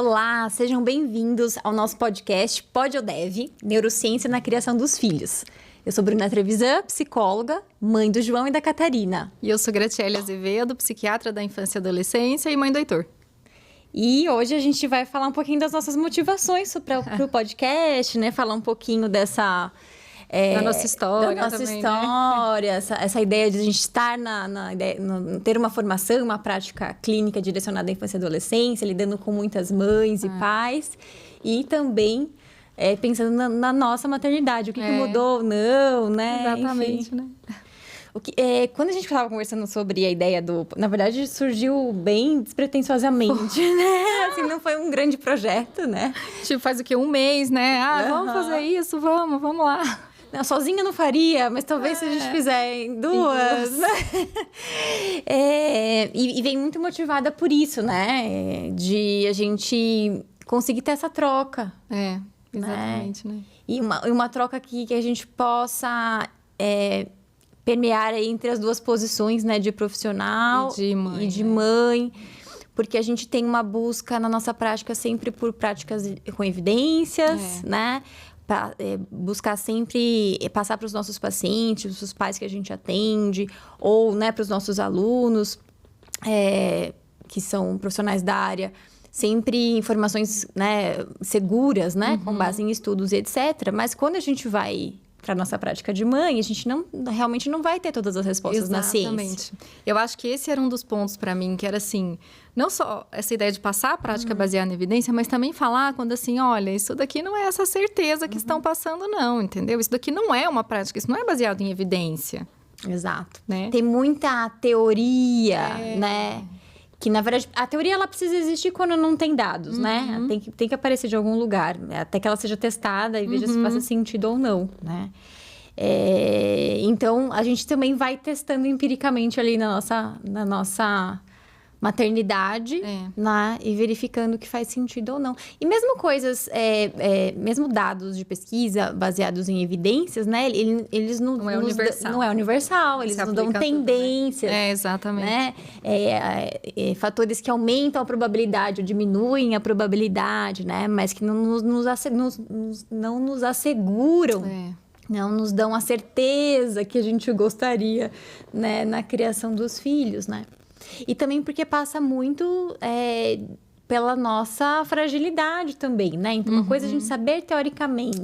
Olá, sejam bem-vindos ao nosso podcast Pode ou Deve, Neurociência na Criação dos Filhos. Eu sou Bruna Trevisan, psicóloga, mãe do João e da Catarina. E eu sou Graciele Azevedo, psiquiatra da infância e adolescência e mãe do Heitor. E hoje a gente vai falar um pouquinho das nossas motivações para o podcast, né? Falar um pouquinho dessa... da nossa história. Da nossa também, história, né? essa ideia de a gente estar ter uma formação, uma prática clínica direcionada à infância e adolescência, lidando com muitas mães e pais. E também pensando na nossa maternidade, o que mudou ou não, né? Exatamente, enfim. né? Quando a gente estava conversando sobre a ideia na verdade, surgiu bem despretensiosamente, né? Assim, não foi um grande projeto, né? Tipo, faz o quê? Um mês, né? Vamos fazer isso, vamos lá. Não, sozinha não faria, mas talvez se a gente fizer em duas, né? E vem muito motivada por isso, né? De a gente conseguir ter essa troca. Exatamente, né? E uma troca que a gente possa... permear aí entre as duas posições, né? De profissional e de mãe. Porque a gente tem uma busca na nossa prática sempre por práticas com evidências, né? Buscar sempre passar para os nossos pacientes, os pais que a gente atende, ou, né, para os nossos alunos, que são profissionais da área, sempre informações, né, seguras, né? Com base em estudos e etc. Mas quando a gente vai para nossa prática de mãe, a gente realmente não vai ter todas as respostas na ciência. Exatamente. Eu acho que esse era um dos pontos para mim, que era assim, não só essa ideia de passar a prática baseada em evidência, mas também falar quando assim, olha, isso daqui não é essa certeza que estão passando não, entendeu? Isso daqui não é uma prática, isso não é baseado em evidência. Exato. Né? Tem muita teoria, né? Que, na verdade, a teoria ela precisa existir quando não tem dados, né? Tem que aparecer de algum lugar, até que ela seja testada e veja se faz sentido ou não, né? Então, a gente também vai testando empiricamente ali na nossa maternidade, né? E verificando que faz sentido ou não. E mesmo coisas, mesmo dados de pesquisa baseados em evidências, né? Eles não é universal. Não é universal, eles nos dão tendências. Tudo, né? Exatamente. Né? Fatores que aumentam a probabilidade ou diminuem a probabilidade, né? Mas que não nos asseguram. Não nos dão a certeza que a gente gostaria, né? Na criação dos filhos, né? E também porque passa muito pela nossa fragilidade também, né? Então, uma coisa é a gente saber teoricamente.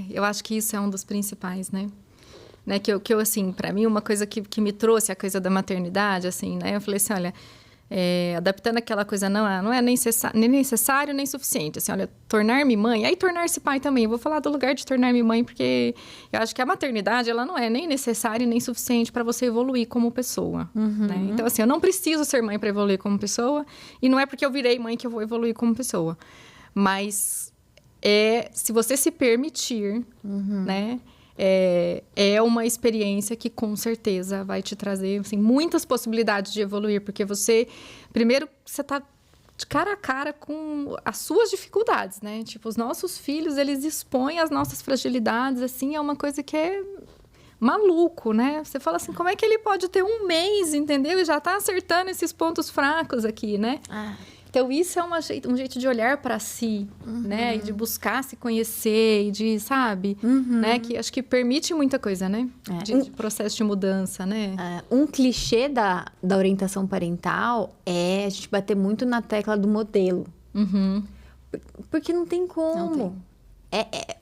Eu acho que isso é um dos principais, né? Que eu assim, para mim, uma coisa que me trouxe a coisa da maternidade, assim, né? Eu falei assim, olha, adaptando aquela coisa, não é nem necessário nem suficiente. Assim, olha, tornar-me mãe, aí tornar-se pai também. Eu vou falar do lugar de tornar-me mãe, porque eu acho que a maternidade, ela não é nem necessária nem suficiente para você evoluir como pessoa. Né? Então, assim, eu não preciso ser mãe para evoluir como pessoa, e não é porque eu virei mãe que eu vou evoluir como pessoa. Mas se você se permitir, né? É uma experiência que com certeza vai te trazer assim, muitas possibilidades de evoluir, porque primeiro, você está de cara a cara com as suas dificuldades, né? Tipo, os nossos filhos, eles expõem as nossas fragilidades, assim, é uma coisa que é maluco, né? Você fala assim, como é que ele pode ter um mês, entendeu? E já tá acertando esses pontos fracos aqui, né? Então, isso é um jeito de olhar para si, né? E de buscar se conhecer e de, sabe? Né? Que acho que permite muita coisa, né? De processo de mudança, né? Um clichê da orientação parental é a gente bater muito na tecla do modelo. Porque não tem como. Não tem.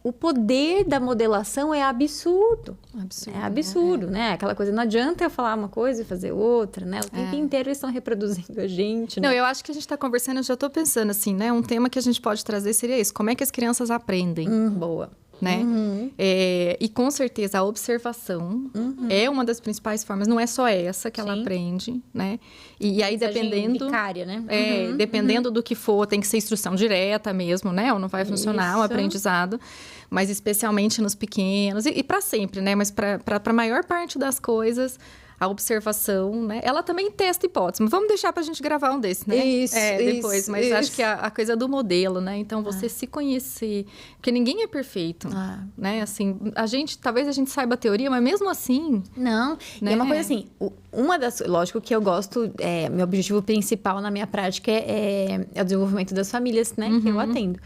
O poder da modelação é absurdo. Absurdo. É absurdo, né? Aquela coisa, não adianta eu falar uma coisa e fazer outra, né? O tempo inteiro eles estão reproduzindo a gente, né? Não, eu acho que a gente está conversando, eu já estou pensando assim, né? Um tema que a gente pode trazer seria isso. Como é que as crianças aprendem? Boa. Né? E com certeza a observação é uma das principais formas, não é só essa que ela aprende, né? E aí dependendo... Vicária, né? Dependendo do que for, tem que ser instrução direta mesmo, né? Ou não vai funcionar o aprendizado, mas especialmente nos pequenos, e para sempre, né? Mas para a maior parte das coisas, a observação, né? Ela também testa hipóteses, mas vamos deixar pra gente gravar um desses, né? Isso, depois. Mas isso. acho que a coisa do modelo, né? Então, você se conhecer. Porque ninguém é perfeito, né? Assim, talvez a gente saiba a teoria, mas mesmo assim... Não, né? E é uma coisa assim, lógico que eu gosto, meu objetivo principal na minha prática é o desenvolvimento das famílias, né? Que eu atendo.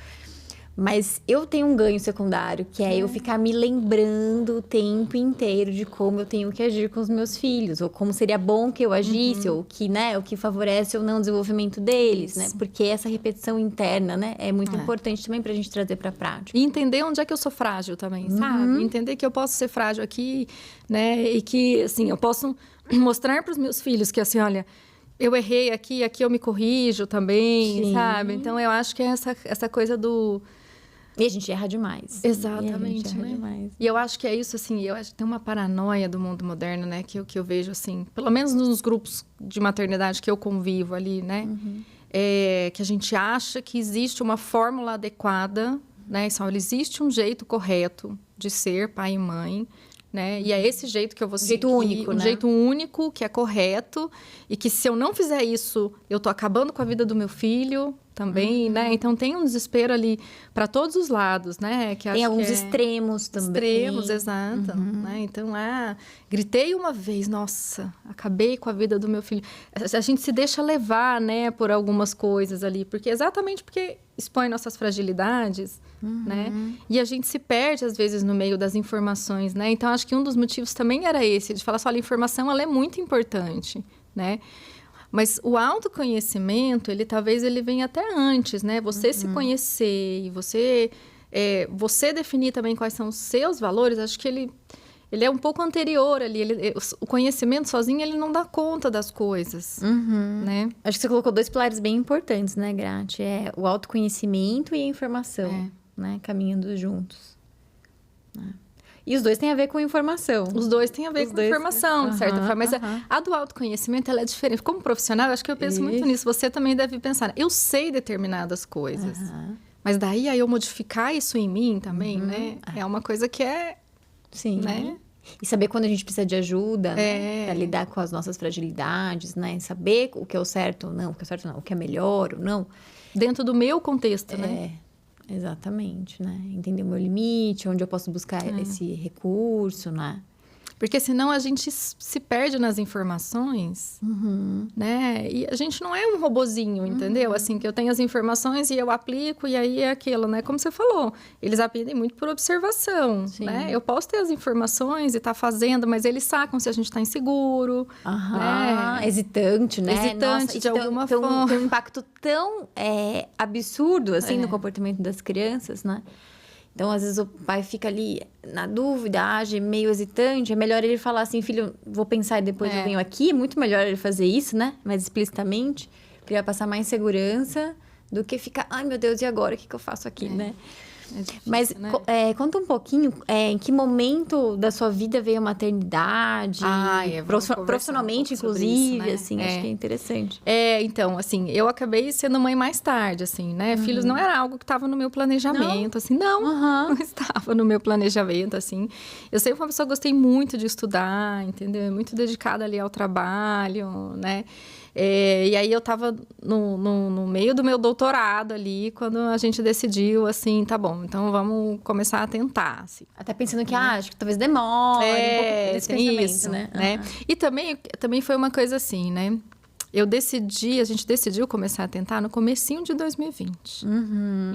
Mas eu tenho um ganho secundário, que é eu ficar me lembrando o tempo inteiro de como eu tenho que agir com os meus filhos, ou como seria bom que eu agisse, ou que, né, o que favorece ou não o desenvolvimento deles, né? Porque essa repetição interna, né, é muito importante também pra gente trazer pra prática. E entender onde é que eu sou frágil também, sabe? Entender que eu posso ser frágil aqui, né? E que, assim, eu posso mostrar pros meus filhos que, assim, olha... Eu errei aqui eu me corrijo também, Sim. sabe? Então, eu acho que é essa coisa do... E a gente erra demais. Exatamente, erra né? demais. E eu acho que é isso, assim, eu acho que tem uma paranoia do mundo moderno, né? Que eu vejo, assim, pelo menos nos grupos de maternidade que eu convivo ali, né? Que a gente acha que existe uma fórmula adequada, né? Só existe um jeito correto de ser pai e mãe, né? E é esse jeito que eu vou seguir. Jeito único, né? Um jeito único, que é correto. E que se eu não fizer isso, eu tô acabando com a vida do meu filho também, né? Então, tem um desespero ali para todos os lados, né? Que Tem alguns extremos também. Extremos, exato. Né? Então, gritei uma vez, nossa, acabei com a vida do meu filho. A gente se deixa levar, né? Por algumas coisas ali. Exatamente porque expõe nossas fragilidades, né? E a gente se perde, às vezes, no meio das informações, né? Então, acho que um dos motivos também era esse, de falar assim, olha, a informação, ela é muito importante, né? Mas o autoconhecimento, talvez ele venha até antes, né? Você se conhecer e você definir também quais são os seus valores, acho que ele é um pouco anterior ali. O conhecimento sozinho, ele não dá conta das coisas, né? Acho que você colocou 2 pilares bem importantes, né, Grati? É o autoconhecimento e a informação, né? Caminhando juntos. E os 2 têm a ver com informação. Os 2 têm a ver com informação, de certa forma. Mas a do autoconhecimento, ela é diferente. Como profissional, eu acho que eu penso muito nisso. Você também deve pensar. Eu sei determinadas coisas. Mas daí, eu modificar isso em mim também, né? É uma coisa que é... Sim. Né? E saber quando a gente precisa de ajuda, né? Pra lidar com as nossas fragilidades, né? Saber o que é o certo ou não, o que é melhor ou não. Dentro do meu contexto, né? Exatamente, né? Entender o meu limite, onde eu posso buscar esse recurso, né? Porque senão a gente se perde nas informações, né? E a gente não é um robozinho, entendeu? Assim, que eu tenho as informações e eu aplico e aí é aquilo, né? Como você falou, eles aprendem muito por observação, né? Eu posso ter as informações e estar fazendo, mas eles sacam se a gente está inseguro, né? Hesitante, né? Hesitante, de alguma forma. Tem um impacto tão absurdo, assim, no comportamento das crianças, né? Então, às vezes, o pai fica ali na dúvida, age meio hesitante. É melhor ele falar assim, filho, vou pensar e depois eu venho aqui. É muito melhor ele fazer isso, né? Mais explicitamente. Porque vai passar mais segurança do que ficar... Ai, meu Deus, e agora? O que eu faço aqui, né? É difícil, mas né? Conta um pouquinho, em que momento da sua vida veio a maternidade? Profissionalmente, inclusive, isso, né? Assim, acho que é interessante. Então, assim, eu acabei sendo mãe mais tarde, assim, né? Filhos não era algo que estava no meu planejamento, não? Assim, não estava no meu planejamento, assim. Eu sempre fui uma pessoa que gostei muito de estudar, entendeu? Muito dedicada ali ao trabalho, né? E aí, eu estava no meio do meu doutorado ali, quando a gente decidiu, assim, tá bom, então vamos começar a tentar, assim. Até pensando que, acho que talvez demore, um pouco desse pensamento, isso, né? E também foi uma coisa assim, né? A gente decidiu começar a tentar no comecinho de 2020.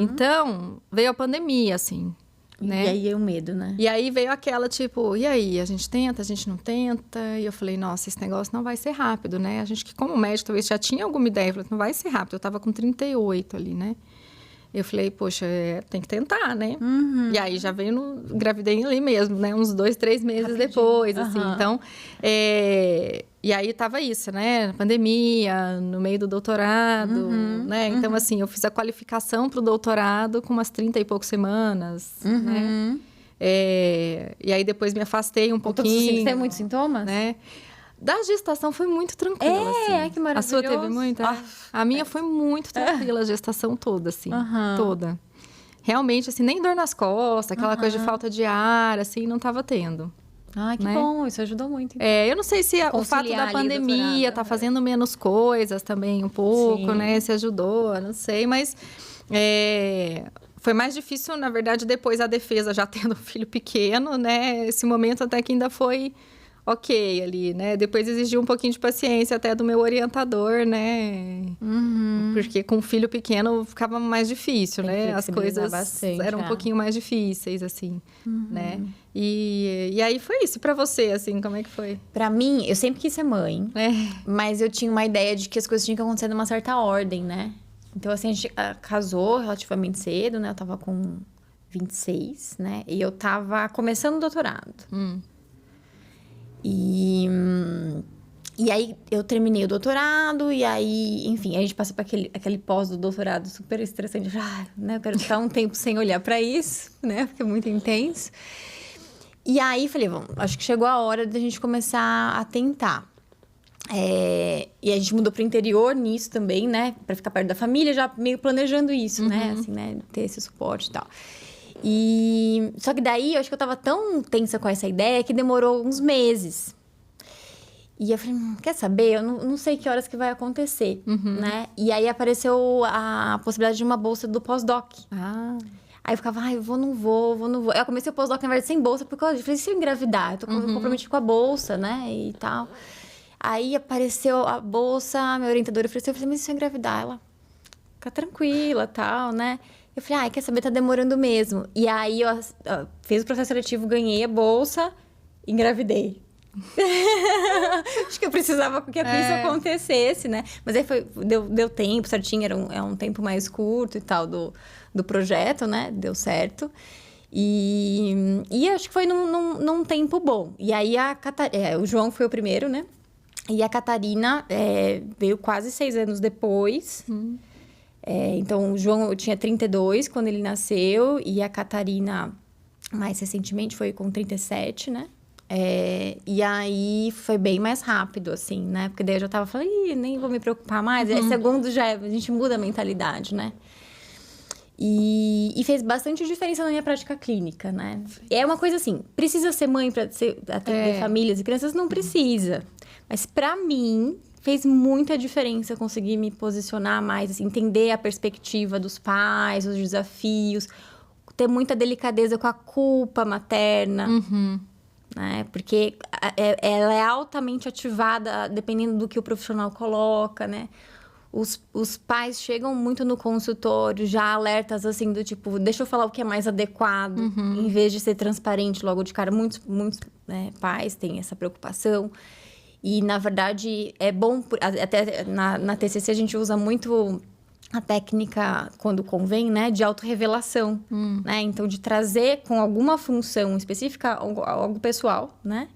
Então, veio a pandemia, assim. Né? E aí é o medo, né? E aí veio aquela, tipo, e aí? A gente tenta, a gente não tenta? E eu falei, nossa, esse negócio não vai ser rápido, né? A gente que, como médico, talvez já tinha alguma ideia. Eu falei, não vai ser rápido. Eu tava com 38 ali, né? Eu falei, poxa, tem que tentar, né? E aí já veio engravidei ali mesmo, né? Uns 2, 3 meses depois, assim. Então, e aí tava isso, né? Pandemia, no meio do doutorado, né? Então, assim, eu fiz a qualificação pro doutorado com umas 30 e poucas semanas, né? E aí depois me afastei um pouquinho. Você tem muitos sintomas? Né? Da gestação foi muito tranquila, assim. Que maravilhoso. A sua teve muita? A minha foi muito tranquila, a gestação toda, assim. Toda. Realmente, assim, nem dor nas costas, aquela coisa de falta de ar, assim, não tava tendo. Ah, que bom, isso ajudou muito. Então. Eu não sei se o fato da pandemia tá fazendo menos coisas também um pouco, né? Se ajudou, não sei, mas foi mais difícil, na verdade, depois a defesa já tendo um filho pequeno, né? Esse momento até que ainda foi ok ali, né? Depois exigiu um pouquinho de paciência até do meu orientador, né? Porque com um filho pequeno ficava mais difícil, né? As coisas eram um pouquinho mais difíceis, assim, né? E aí foi isso. Pra você, assim, como é que foi? Pra mim, eu sempre quis ser mãe. Mas eu tinha uma ideia de que as coisas tinham que acontecer numa certa ordem, né? Então, assim, a gente casou relativamente cedo, né? Eu tava com 26, né? E eu tava começando o doutorado. E aí, eu terminei o doutorado, e aí, enfim, a gente passa para aquele pós do doutorado super estressante. Né? Eu quero ficar um tempo sem olhar para isso, né? Porque é muito intenso. E aí, falei, bom, acho que chegou a hora da gente começar a tentar. E a gente mudou pro interior nisso também, né? Para ficar perto da família, já meio planejando isso, né? Assim, né? Ter esse suporte e tal. Só que daí, eu acho que eu tava tão tensa com essa ideia que demorou uns meses. E eu falei, quer saber? Eu não sei que horas que vai acontecer, né? E aí, apareceu a possibilidade de uma bolsa do pós-doc. Aí eu ficava, eu vou, não vou. Eu comecei o pós-doc, na verdade, sem bolsa, porque eu falei, se eu engravidar? Eu tô comprometido com a bolsa, né? E tal. Aí, apareceu a bolsa, minha orientadora ofereceu. Eu falei, mas se eu engravidar? Ela, fica tranquila, tal, né? Eu falei, quer saber, tá demorando mesmo. E aí, eu fiz o processo seletivo, ganhei a bolsa, engravidei. Acho que eu precisava que isso acontecesse, né? Mas aí deu tempo certinho, era um tempo mais curto e tal do projeto, né? Deu certo. E acho que foi num tempo bom. E aí, o João foi o primeiro, né? E a Catarina veio quase 6 anos depois. Então, o João, eu tinha 32 quando ele nasceu. E a Catarina, mais recentemente, foi com 37, né? E aí, foi bem mais rápido, assim, né? Porque daí eu já tava falando, nem vou me preocupar mais. Segundo, a gente muda a mentalidade, né? E fez bastante diferença na minha prática clínica, né? É uma coisa assim, precisa ser mãe para atender famílias e crianças? Não precisa. Mas, para mim, fez muita diferença conseguir me posicionar mais, assim, entender a perspectiva dos pais, os desafios, ter muita delicadeza com a culpa materna, né? Porque ela é altamente ativada dependendo do que o profissional coloca, né? Os pais chegam muito no consultório já alertas, assim, do tipo, deixa eu falar o que é mais adequado, em vez de ser transparente logo de cara. Muitos pais têm essa preocupação. E, na verdade, é bom... Até na TCC, a gente usa muito a técnica, quando convém, né? De autorrevelação, né? Então, de trazer com alguma função específica algo pessoal, né?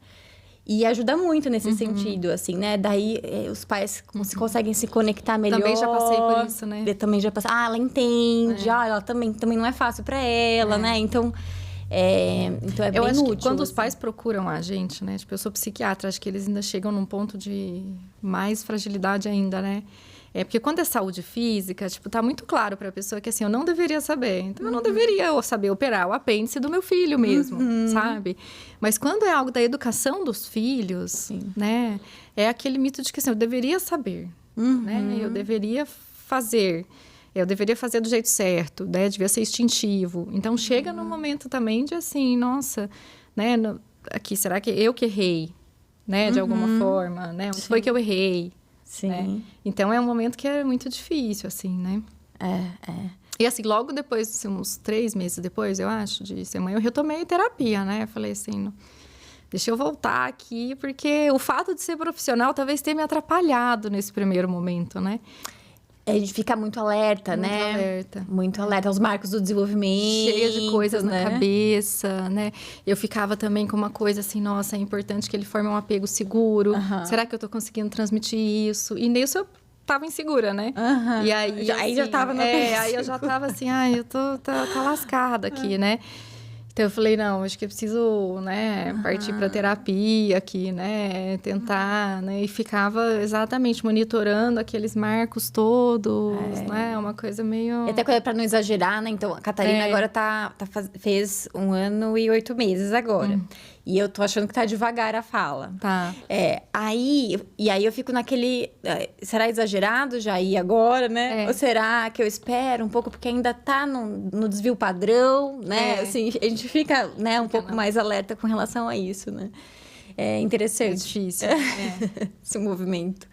E ajuda muito nesse sentido, assim, né? Daí, os pais conseguem se conectar melhor. Também já passei por isso, né? Eu também já passei. Ela entende. Ela também não é fácil para ela, né? Então... então é bem útil. Eu acho que quando os pais procuram a gente, né? Tipo, eu sou psiquiatra, acho que eles ainda chegam num ponto de mais fragilidade ainda, né? Porque quando é saúde física, tipo, tá muito claro pra pessoa que, assim, eu não deveria saber. Então, eu não deveria saber operar o apêndice do meu filho mesmo, sabe? Mas quando é algo da educação dos filhos, né? É aquele mito de que, assim, eu deveria saber, né? Eu deveria fazer... Eu deveria fazer do jeito certo, né? Devia ser instintivo. Então, chega no momento também de assim, nossa, né? Aqui, será que eu que errei, né? De alguma forma, né? Onde foi que eu errei? Sim. Né? Então, é um momento que é muito difícil, assim, né? E assim, logo depois, assim, uns 3 meses depois, eu acho, de ser mãe, eu retomei a terapia, né? Eu falei assim, deixa eu voltar aqui, porque o fato de ser profissional talvez tenha me atrapalhado nesse primeiro momento, né? A gente fica muito alerta, né? Muito alerta. Muito alerta aos marcos do desenvolvimento. Cheia de coisas né? na cabeça, né? Eu ficava também com uma coisa assim, nossa, é importante que ele forme um apego seguro. Será que eu tô conseguindo transmitir isso? E nisso eu tava insegura, né? E aí... Aí já tava na aí eu já tava assim, eu tô tá lascada aqui, né? Então, eu falei, não, acho que eu preciso, né, partir para terapia aqui, né, tentar, né, e ficava exatamente monitorando aqueles marcos todos, né, uma coisa meio... E até para não exagerar, né, então, a Catarina agora fez 1 ano e 8 meses agora. E eu tô achando que tá devagar a fala. Tá. Aí eu fico naquele... será exagerado já ir agora, né? Ou será que eu espero um pouco, porque ainda tá no desvio padrão, né? Assim, a gente fica, né, um pouco mais alerta com relação a isso, né? É interessante. É difícil. Esse movimento.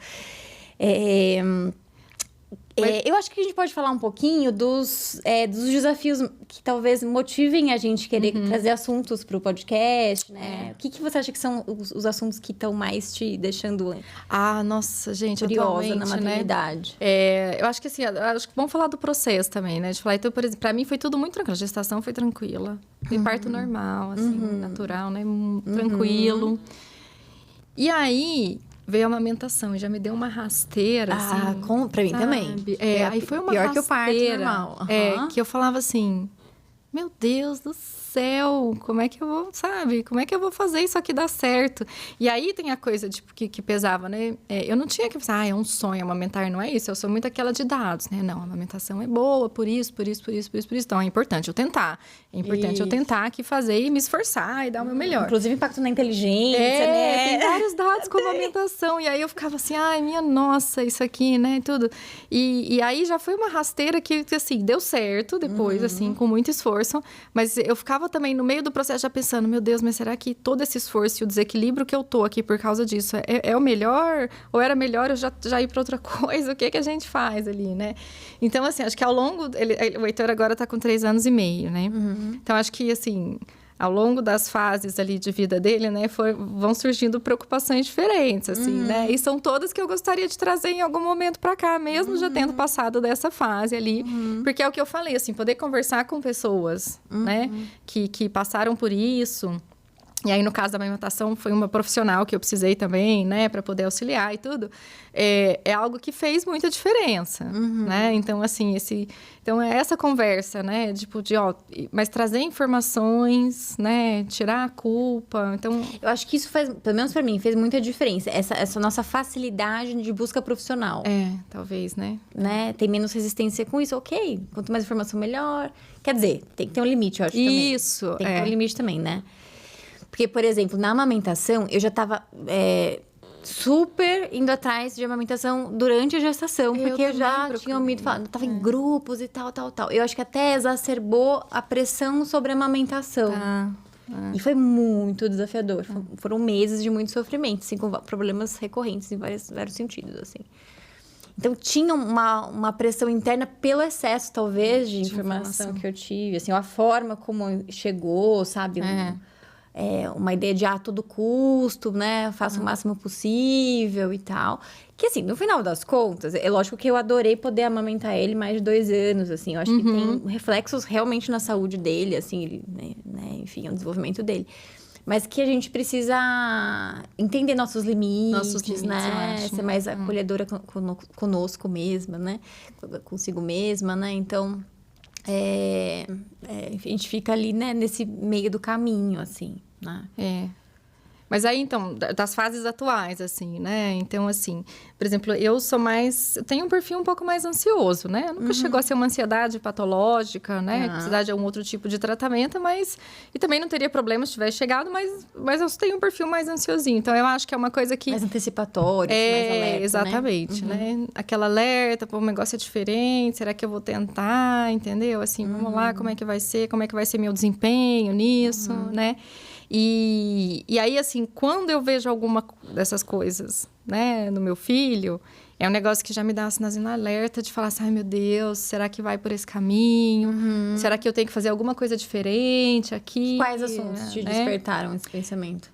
Eu acho que a gente pode falar um pouquinho dos desafios que talvez motivem a gente querer trazer assuntos para o podcast, né? O que você acha que são os assuntos que estão mais te deixando nossa, gente, curiosa na né? maternidade? Eu acho que assim, vamos falar do processo também, né? De falar, então, por exemplo, para mim foi tudo muito tranquilo. A gestação foi tranquila. Foi parto normal, assim, natural, né? Tranquilo. E aí... veio a amamentação e já me deu uma rasteira, assim. Pra mim também. Aí foi uma pior rasteira. Que o parto normal. Que eu falava assim, meu Deus do céu, como é que eu vou, sabe? Como é que eu vou fazer isso aqui dar certo? E aí tem a coisa, tipo, que pesava, né? Eu não tinha que pensar, é um sonho amamentar, não é isso. Eu sou muito aquela de dados, né? Não, a amamentação é boa, por isso. Então, é importante eu tentar. É importante eu tentar aqui fazer e me esforçar e dar o meu melhor. Inclusive, impacto na inteligência, né? Tem vários dados com a amamentação. E aí, eu ficava assim, minha nossa, isso aqui, né? Tudo. E aí, já foi uma rasteira que assim, deu certo depois, assim, com muito esforço. Mas eu ficava também no meio do processo já pensando, meu Deus, mas será que todo esse esforço e o desequilíbrio que eu tô aqui por causa disso é o melhor? Ou era melhor eu já ir para outra coisa? O que a gente faz ali, né? Então, assim, acho que ao longo... o Heitor agora tá com 3 anos e meio, né? Então, acho que, assim... ao longo das fases ali de vida dele, né, vão surgindo preocupações diferentes, assim, né? E são todas que eu gostaria de trazer em algum momento para cá, mesmo já tendo passado dessa fase ali. Porque é o que eu falei, assim, poder conversar com pessoas, né, que passaram por isso. E aí, no caso da amamentação, foi uma profissional que eu precisei também, né, para poder auxiliar e tudo. É algo que fez muita diferença, né? Então, assim, então é essa conversa, né, tipo, mas trazer informações, né, tirar a culpa, então... Eu acho que isso pelo menos para mim, fez muita diferença. Essa nossa facilidade de busca profissional. Talvez, né? Tem menos resistência com isso, ok. Quanto mais informação, melhor. Quer dizer, tem que ter um limite, eu acho, também. Isso, Tem que ter um limite também, né? Porque, por exemplo, na amamentação, eu já estava super indo atrás de amamentação durante a gestação. Porque eu já tinha ouvido falar, estava em grupos e tal. Eu acho que até exacerbou a pressão sobre a amamentação. E foi muito desafiador. Foram meses de muito sofrimento, assim, com problemas recorrentes em vários sentidos, assim. Então, tinha uma pressão interna pelo excesso, talvez, de informação que eu tive. Assim, a forma como chegou, sabe? Uma ideia de a todo custo, né? Faço o máximo possível e tal. Que, assim, no final das contas, é lógico que eu adorei poder amamentar ele mais de 2 anos, assim. Eu acho que tem reflexos realmente na saúde dele, assim, né? Enfim, no desenvolvimento dele. Mas que a gente precisa entender nossos limites, né? Ser mais acolhedora conosco mesma, né? Consigo mesma, né? Então... a gente fica ali, né, nesse meio do caminho, assim, né? Mas aí, então, das fases atuais, assim, né? Então, assim, por exemplo, eu tenho um perfil um pouco mais ansioso, né? Nunca chegou a ser uma ansiedade patológica, né? Precisar de algum outro tipo de tratamento, mas... E também não teria problema se tivesse chegado, mas eu tenho um perfil mais ansiosinho. Então, eu acho que é uma coisa que... mais antecipatório, mais alerta, exatamente, né? Aquela alerta, o negócio é diferente, será que eu vou tentar, entendeu? Assim, vamos lá, como é que vai ser meu desempenho nisso, né? E aí, assim, quando eu vejo alguma dessas coisas, né, no meu filho, é um negócio que já me dá um alerta de falar assim, ai, meu Deus, será que vai por esse caminho? Será que eu tenho que fazer alguma coisa diferente aqui? Quais assuntos te despertaram esse pensamento?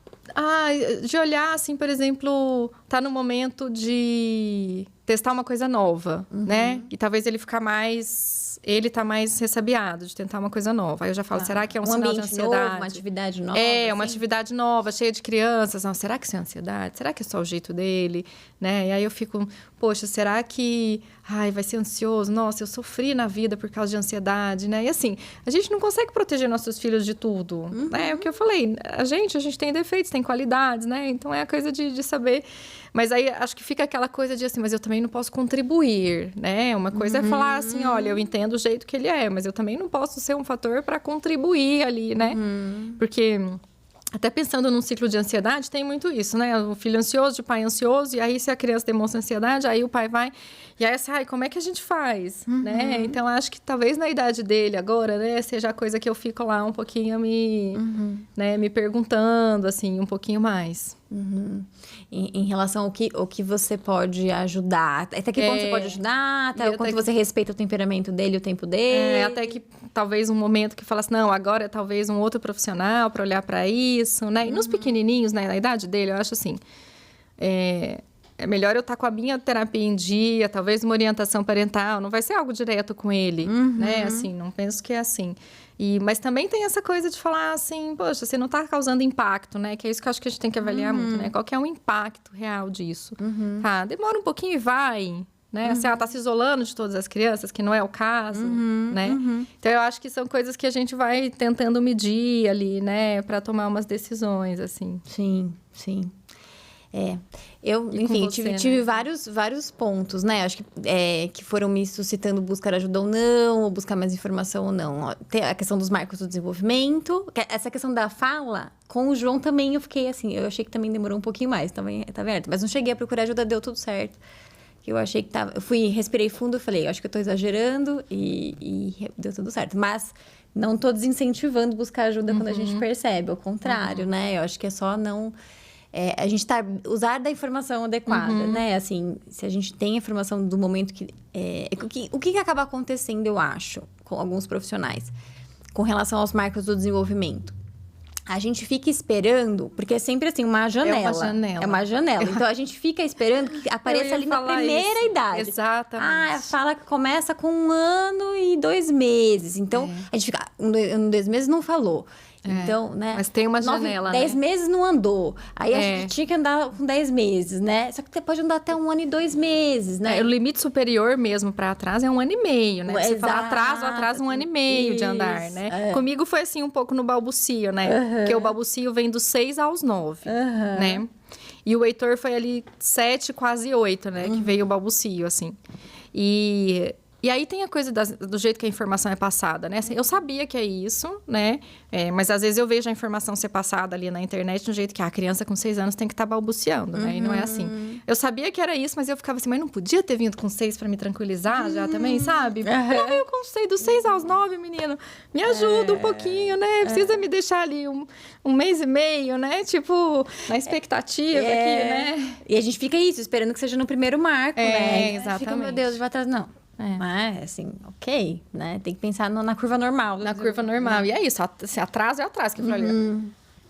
De olhar, assim, por exemplo, tá no momento de testar uma coisa nova, né? E talvez ele tá mais ressabiado de tentar uma coisa nova. Aí eu já falo, será que é um sinal de ansiedade? Novo, uma atividade nova? Uma atividade nova, cheia de crianças. Não, será que isso é ansiedade? Será que é só o jeito dele? Né? E aí eu fico, poxa, será que... vai ser ansioso? Nossa, eu sofri na vida por causa de ansiedade, né? E assim, a gente não consegue proteger nossos filhos de tudo, né? É o que eu falei. A gente tem defeitos, tem qualidades, né? Então, é a coisa de saber... Mas aí, acho que fica aquela coisa de assim, mas eu também não posso contribuir, né? Uma coisa é falar assim, olha, eu entendo o jeito que ele é, mas eu também não posso ser um fator para contribuir ali, né? Porque Até pensando num ciclo de ansiedade, tem muito isso, né? O filho ansioso, de pai ansioso, e aí se a criança demonstra ansiedade, aí o pai vai... E aí, assim, como é que a gente faz, né? Então, acho que talvez na idade dele agora, né? Seja a coisa que eu fico lá um pouquinho né, me perguntando, assim, um pouquinho mais. Em relação ao que você pode ajudar. Até que ponto você pode ajudar, até o quanto você respeita o temperamento dele, o tempo dele. Até que talvez um momento que fala assim, não, agora é talvez um outro profissional para olhar para isso, né? E nos pequenininhos, né, na idade dele, eu acho assim, é melhor eu estar com a minha terapia em dia, talvez uma orientação parental, não vai ser algo direto com ele, né? Assim, não penso que é assim. Mas também tem essa coisa de falar assim, poxa, você não está causando impacto, né? Que é isso que eu acho que a gente tem que avaliar muito, né? Qual que é o impacto real disso? Tá, demora um pouquinho e vai, né? Assim, ela está se isolando de todas as crianças, que não é o caso, né? Então, eu acho que são coisas que a gente vai tentando medir ali, né? Para tomar umas decisões, assim. Sim, sim. Eu, enfim, tive vários pontos, né? Acho que foram me suscitando buscar ajuda ou não, ou buscar mais informação ou não. Tem a questão dos marcos do desenvolvimento. Essa questão da fala, com o João também eu fiquei assim, eu achei que também demorou um pouquinho mais, também tá aberto. Mas não cheguei a procurar ajuda, deu tudo certo. Eu achei que tava... respirei fundo e falei, acho que eu tô exagerando e deu tudo certo. Mas não tô desincentivando buscar ajuda quando a gente percebe, ao contrário, né? Eu acho que é só não... a gente usar da informação adequada, né? Assim, se a gente tem a informação do momento que... o que acaba acontecendo, eu acho, com alguns profissionais, com relação aos marcos do desenvolvimento? A gente fica esperando, porque é sempre assim, uma janela. É uma janela. Então, a gente fica esperando que apareça ali na primeira idade. Exatamente. A fala que começa com 1 ano e 2 meses. Então, a gente fica... 1 ano e 2 meses não falou. Então, né? Mas tem uma janela, 10 meses não andou. Aí acho que tinha que andar com 10 meses, né? Só que você pode andar até 1 ano e 2 meses, né? O limite superior mesmo para atrás é 1 ano e meio, né? Você fala atrás 1 ano e meio de andar, né? Comigo foi assim um pouco no balbucio, né? Porque o balbucio vem dos 6 aos 9, né? E o Heitor foi ali 7, quase 8, né? Que veio o balbucio, assim. E aí tem a coisa do jeito que a informação é passada, né? Assim, eu sabia que é isso, né? Mas às vezes eu vejo a informação ser passada ali na internet de um jeito que a criança com 6 anos tem que estar balbuciando, né? E não é assim. Eu sabia que era isso, mas eu ficava assim, mas não podia ter vindo com 6 para me tranquilizar já também, sabe? Não veio com 6, dos 6 aos 9, menino. Me ajuda um pouquinho, né? Precisa me deixar ali um mês e meio, né? Tipo, na expectativa aqui, né? E a gente fica isso, esperando que seja no primeiro marco, né? Exatamente. Fica, meu Deus, vai atrás. Não. Mas, assim, ok, né? Tem que pensar na curva normal. Na curva normal. E é isso, se atraso é atraso. Que eu falei, olha,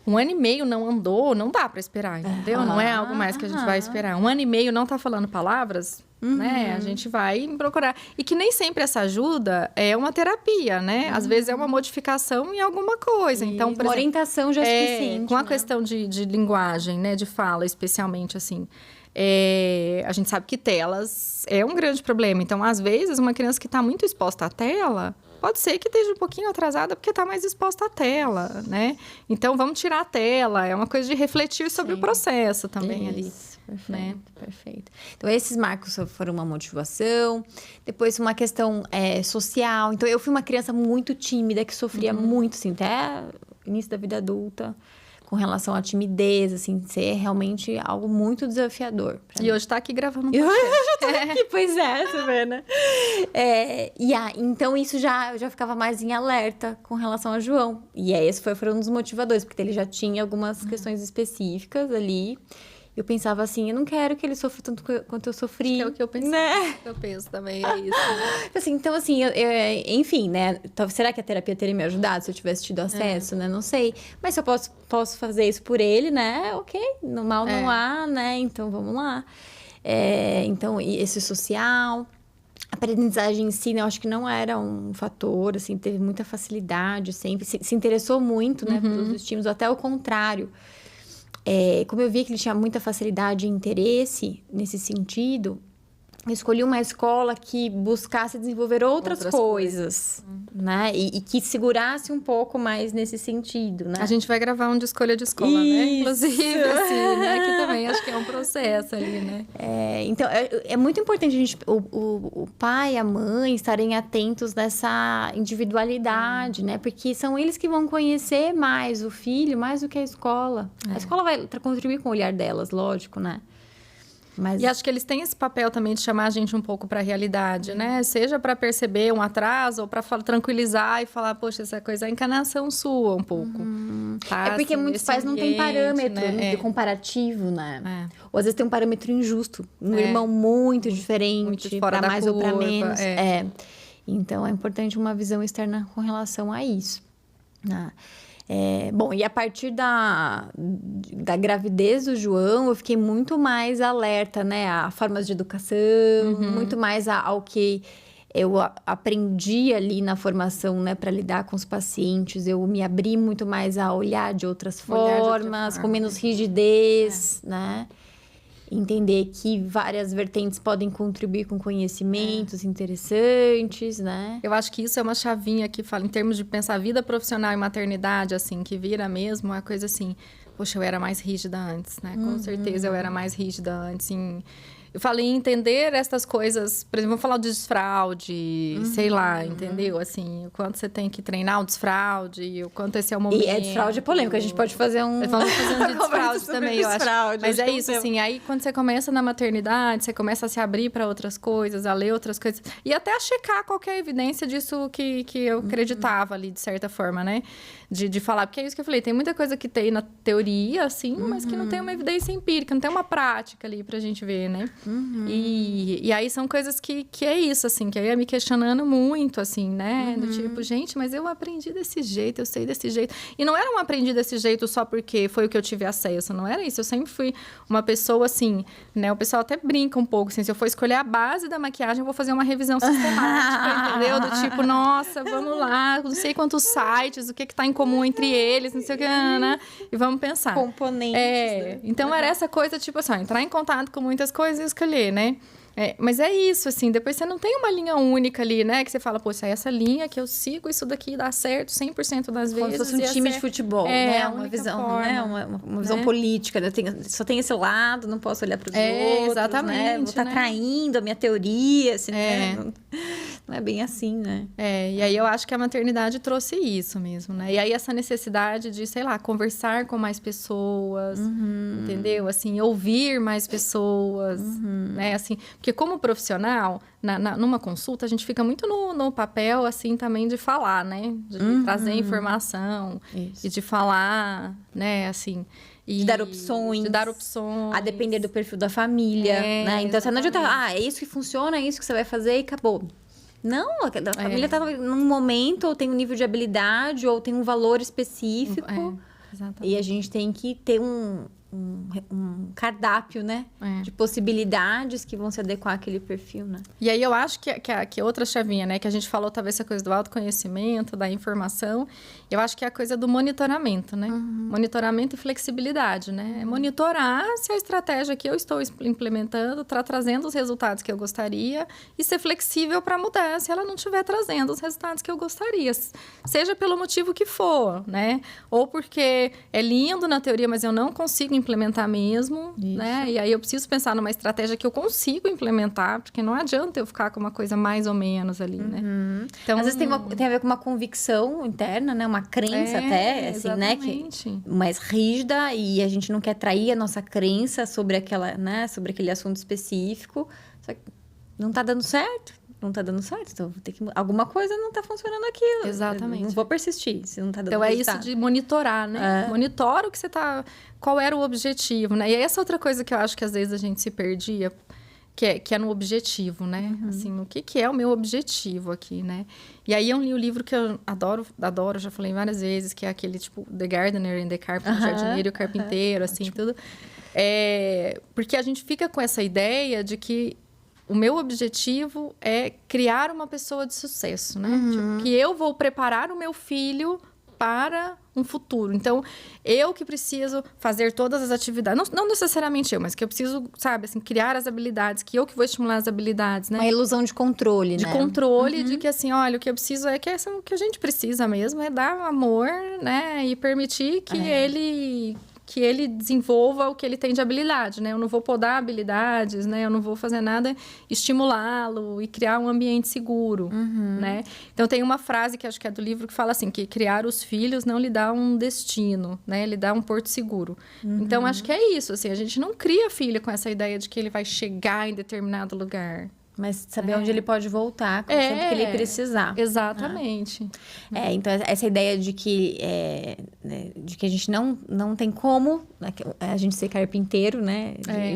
1 ano e meio não andou, não dá pra esperar, entendeu? Não é algo mais que a gente vai esperar. 1 ano e meio não tá falando palavras, né? A gente vai procurar. E que nem sempre essa ajuda é uma terapia, né? Às vezes é uma modificação em alguma coisa. Então, por uma exemplo, orientação já é suficiente. Com a questão de linguagem, né? De fala, especialmente, assim... a gente sabe que telas é um grande problema. Então, às vezes, uma criança que está muito exposta à tela, pode ser que esteja um pouquinho atrasada porque está mais exposta à tela, né? Então, vamos tirar a tela. É uma coisa de refletir sobre o processo também ali. Perfeito, né? Perfeito. Então, esses marcos foram uma motivação. Depois, uma questão social. Então, eu fui uma criança muito tímida, que sofria muito, assim, até o início da vida adulta. Com relação à timidez, assim, ser realmente algo muito desafiador. E hoje tá aqui gravando um podcast. Eu tô aqui, pois é, você vê, né? Então, isso já ficava mais em alerta com relação a João. E aí, esse foram um dos motivadores, porque ele já tinha algumas questões específicas ali. Eu pensava assim, eu não quero que ele sofra tanto quanto eu sofri. Acho que é o que eu penso. Né? Eu penso também, é isso. Né? Então, assim, enfim, né? Será que a terapia teria me ajudado se eu tivesse tido acesso, né? Não sei. Mas se eu posso fazer isso por ele, né? Ok, no mal não há, né? Então, vamos lá. Então, esse social... A aprendizagem em si, né, eu acho que não era um fator, assim, teve muita facilidade sempre. Se interessou muito, né? Por todos os estímulos, até o contrário. Como eu vi que ele tinha muita facilidade e interesse nesse sentido, escolhi uma escola que buscasse desenvolver outras coisas, né? E que segurasse um pouco mais nesse sentido, né? A gente vai gravar um de escolha de escola, né? Inclusive, assim, né? Que também acho que é um processo ali, né? Então, é muito importante a gente, o pai e a mãe estarem atentos nessa individualidade, né? Porque são eles que vão conhecer mais o filho, mais do que a escola. A escola vai contribuir com o olhar delas, lógico, né? Mas... E acho que eles têm esse papel também de chamar a gente um pouco para a realidade, né? Seja para perceber um atraso ou para tranquilizar e falar, poxa, essa coisa é encanação sua um pouco. Tá? É porque assim, muitos pais não têm parâmetro, né? De comparativo, né? Ou às vezes tem um parâmetro injusto. Um irmão muito diferente, para mais ou para menos. Então, é importante uma visão externa com relação a isso. Né? Bom, e a partir da gravidez do João, eu fiquei muito mais alerta, né? A formas de educação, muito mais ao que eu aprendi ali na formação, né? Para lidar com os pacientes. Eu me abri muito mais a olhar de outras formas, com menos rigidez, né? Entender que várias vertentes podem contribuir com conhecimentos interessantes, né? Eu acho que isso é uma chavinha que fala, em termos de pensar vida profissional e maternidade, assim, que vira mesmo uma coisa assim, poxa, eu era mais rígida antes, né? Com certeza eu era mais rígida antes eu falei em entender essas coisas, por exemplo, vamos falar de desfraude, sei lá, entendeu? Assim, o quanto você tem que treinar o desfraude, o quanto esse é o momento. E desfraude é polêmico, a gente pode fazer Vamos fazer um de desfraude também, eu acho. Mas é isso, assim, aí quando você começa na maternidade, você começa a se abrir para outras coisas, a ler outras coisas, e até a checar qualquer evidência disso que eu acreditava ali, de certa forma, né? De falar, porque é isso que eu falei, tem muita coisa que tem na teoria, assim, mas que não tem uma evidência empírica, não tem uma prática ali pra gente ver, né? E aí são coisas que é isso, assim, que eu ia me questionando muito, assim, né? Do tipo, gente, mas eu aprendi desse jeito, eu sei desse jeito. E não era um aprendi desse jeito só porque foi o que eu tive acesso, não era isso. Eu sempre fui uma pessoa, assim, né? O pessoal até brinca um pouco, assim, se eu for escolher a base da maquiagem, eu vou fazer uma revisão sistemática, entendeu? Do tipo, nossa, vamos lá, não sei quantos sites, o que tá em comum entre eles, não sei o que, né? E vamos pensar. Componentes. Né? Então, era essa coisa, tipo assim, entrar em contato com muitas coisas e escolher, né? Mas é isso, assim, depois você não tem uma linha única ali, né? Que você fala, poxa, essa linha que eu sigo, isso daqui dá certo 100% das vezes. Como se fosse um time de futebol, né? Uma visão, forma, né? Uma visão política, né? Só tem esse lado, não posso olhar para os outros, exatamente, né? Vou estar traindo a minha teoria, assim, né? Não é bem assim, né? E aí eu acho que a maternidade trouxe isso mesmo, né? E aí essa necessidade de, sei lá, conversar com mais pessoas, entendeu? Assim, ouvir mais pessoas, né? Assim, porque como profissional, numa consulta, a gente fica muito no papel, assim, também de falar, né? De trazer informação e de falar, né? Assim... De dar opções. A depender do perfil da família, né? Então, você não adianta... é isso que funciona, é isso que você vai fazer e acabou. Não, a família está num momento, ou tem um nível de habilidade, ou tem um valor específico. Exatamente. E a gente tem que ter um cardápio, né? De possibilidades que vão se adequar àquele perfil, né? E aí eu acho que outra chavinha, né? Que a gente falou talvez essa coisa do autoconhecimento, da informação. Eu acho que é a coisa do monitoramento, né? Monitoramento e flexibilidade, né? Monitorar se a estratégia que eu estou implementando está trazendo os resultados que eu gostaria e ser flexível para mudar se ela não estiver trazendo os resultados que eu gostaria. Seja pelo motivo que for, né? Ou porque é lindo na teoria, mas eu não consigo implementar mesmo, né? E aí eu preciso pensar numa estratégia que eu consigo implementar, porque não adianta eu ficar com uma coisa mais ou menos ali, né? Então, às vezes tem a ver com uma convicção interna, né? Uma crença até, assim, né? Que mais rígida, e a gente não quer trair a nossa crença sobre aquela, né? Sobre aquele assunto específico. Só que não tá dando certo. Não tá dando certo, então vou ter que... alguma coisa não tá funcionando aqui. Exatamente. Não vou persistir se não tá dando então resultado. Isso de monitorar, né? Monitora o que você tá... Qual era o objetivo, né? E essa outra coisa que eu acho que às vezes a gente se perdia, que é no objetivo, né? Assim, o que é o meu objetivo aqui, né? E aí eu li um livro que eu adoro, já falei várias vezes, que é aquele tipo The Gardener and the Carpenter, o jardineiro e o carpinteiro, assim, ótimo. Tudo. Porque a gente fica com essa ideia de que o meu objetivo é criar uma pessoa de sucesso, né? Tipo, que eu vou preparar o meu filho para um futuro. Então, eu que preciso fazer todas as atividades, não necessariamente eu, mas que eu preciso, sabe, assim, criar as habilidades, que eu que vou estimular as habilidades, né? Uma ilusão de controle, de né? controle, de que assim, olha, o que eu preciso é que o que a gente precisa mesmo é dar amor, né? E permitir que ele desenvolva o que ele tem de habilidade, né? Eu não vou podar habilidades, né? Eu não vou fazer nada, estimulá-lo e criar um ambiente seguro, né? Então, tem uma frase que acho que é do livro que fala assim, que criar os filhos não lhe dá um destino, né? Lhe dá um porto seguro. Então, acho que é isso, assim, a gente não cria filho com essa ideia de que ele vai chegar em determinado lugar. Mas saber onde ele pode voltar sempre que ele precisar. Exatamente. Então, essa ideia de que a gente não tem como a gente ser carpinteiro, né?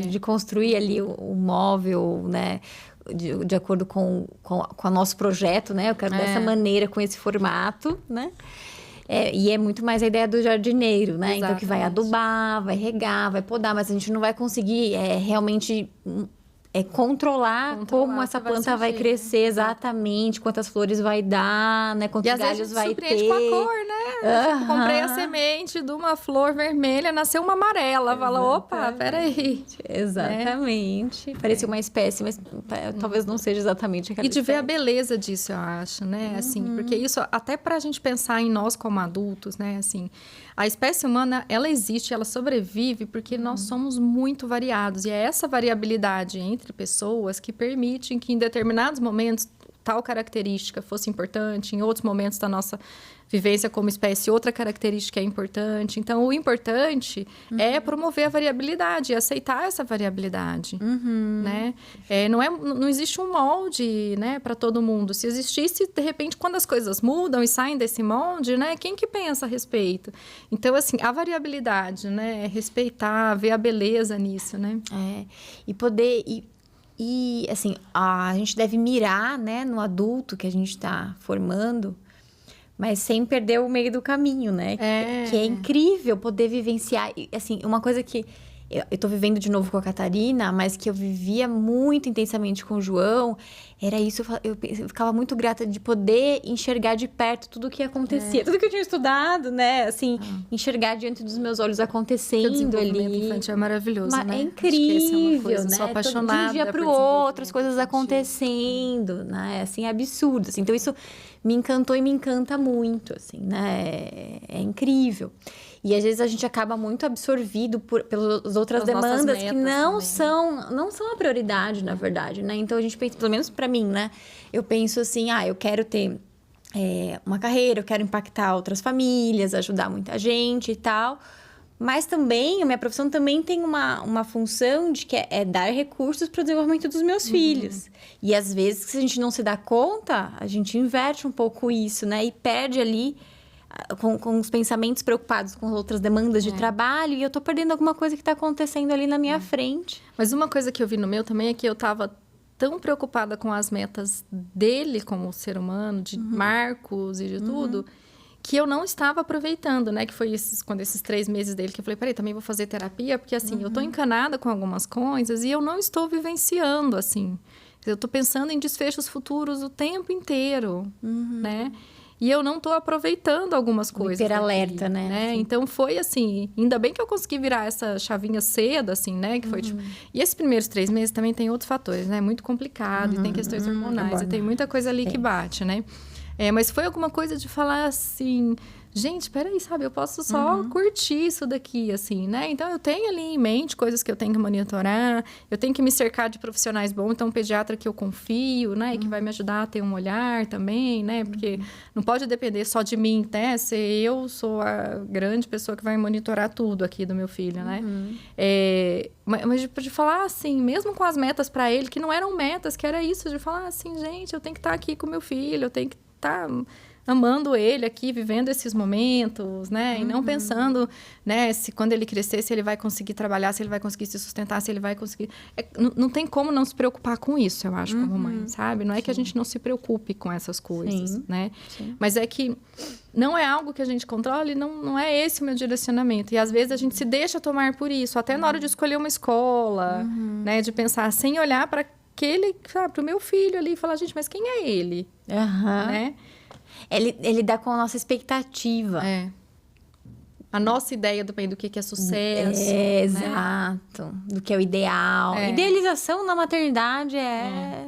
De construir ali o móvel, né? De acordo com o nosso projeto, né? Eu quero dessa maneira, com esse formato, né? E é muito mais a ideia do jardineiro, né? Exatamente. Então, que vai adubar, vai regar, vai podar, mas a gente não vai conseguir realmente... controlar como essa planta vai crescer exatamente, quantas flores vai dar, né? Quantos galhos vai ter. E às vezes a gente surpreende com a cor, né? Eu comprei a semente de uma flor vermelha, nasceu uma amarela. Fala, opa, peraí. Exatamente. Parecia uma espécie, mas talvez não seja exatamente aquela espécie. E de ver a beleza disso, eu acho, né? Assim, porque isso, até pra gente pensar em nós como adultos, né? Assim, a espécie humana, ela existe, ela sobrevive porque nós somos muito variados. E é essa variabilidade entre pessoas que permitem que em determinados momentos tal característica fosse importante, em outros momentos da nossa vivência como espécie, outra característica é importante. Então, o importante é promover a variabilidade e aceitar essa variabilidade, né? Não existe um molde, né, para todo mundo. Se existisse, de repente, quando as coisas mudam e saem desse molde, né, quem que pensa a respeito? Então, assim, a variabilidade, né, respeitar, ver a beleza nisso, né? E poder... E, assim, a gente deve mirar, né, no adulto que a gente está formando, mas sem perder o meio do caminho, né? Que é incrível poder vivenciar. E, assim, uma coisa que eu tô vivendo de novo com a Catarina, mas que eu vivia muito intensamente com o João, era isso, eu ficava muito grata de poder enxergar de perto tudo o que acontecia, tudo que eu tinha estudado, né? Assim, enxergar diante dos meus olhos acontecendo ali. O desenvolvimento infantil é maravilhoso, né? É incrível, né? Sou apaixonada de um dia pro outro, as coisas acontecendo, né? Assim, é absurdo. Assim. Então, isso me encantou e me encanta muito, assim, né? É incrível. E às vezes a gente acaba muito absorvido pelas outras demandas que não são a prioridade, na verdade, né? Então a gente pensa, pelo menos pra mim, né? Eu penso assim, eu quero ter uma carreira, eu quero impactar outras famílias, ajudar muita gente e tal. Mas também, a minha profissão também tem uma função de que é dar recursos para o desenvolvimento dos meus filhos. E às vezes, se a gente não se dá conta, a gente inverte um pouco isso, né? E perde ali com os pensamentos preocupados com outras demandas de trabalho. E eu tô perdendo alguma coisa que está acontecendo ali na minha frente. Mas uma coisa que eu vi no meu também é que eu tava tão preocupada com as metas dele como ser humano, de marcos e de tudo... que eu não estava aproveitando, né? Que foi quando esses 3 meses dele, que eu falei, peraí, também vou fazer terapia, porque assim, eu tô encanada com algumas coisas e eu não estou vivenciando, assim. Eu tô pensando em desfechos futuros o tempo inteiro, né? E eu não tô aproveitando algumas coisas. Hiperalerta, né? Assim. Então, foi assim... Ainda bem que eu consegui virar essa chavinha cedo, assim, né? Que foi, tipo... E esses primeiros 3 meses também tem outros fatores, né? Muito complicado, e tem questões hormonais, e tem muita coisa ali que bate, né? Mas foi alguma coisa de falar assim... Gente, peraí, sabe? Eu posso só curtir isso daqui, assim, né? Então, eu tenho ali em mente coisas que eu tenho que monitorar. Eu tenho que me cercar de profissionais bons. Então, um pediatra que eu confio, né? E que vai me ajudar a ter um olhar também, né? Porque não pode depender só de mim, né? Eu sou a grande pessoa que vai monitorar tudo aqui do meu filho, né? Mas de falar assim, mesmo com as metas para ele, que não eram metas, que era isso, de falar assim, gente, eu tenho que estar aqui com meu filho, eu tenho que estar... amando ele aqui, vivendo esses momentos, né? E não pensando, né? Se quando ele crescer, se ele vai conseguir trabalhar, se ele vai conseguir se sustentar, se ele vai conseguir... não tem como não se preocupar com isso, eu acho, como mãe, sabe? Não é que a gente não se preocupe com essas coisas, né? Mas é que não é algo que a gente controle, não é esse o meu direcionamento. E às vezes a gente se deixa tomar por isso, até na hora de escolher uma escola, né? De pensar, sem olhar para aquele, sabe? Para o meu filho ali e falar, gente, mas quem é ele? Né? Ele dá com a nossa expectativa. a nossa ideia do que é sucesso. É, exato. Do que é o ideal. Idealização na maternidade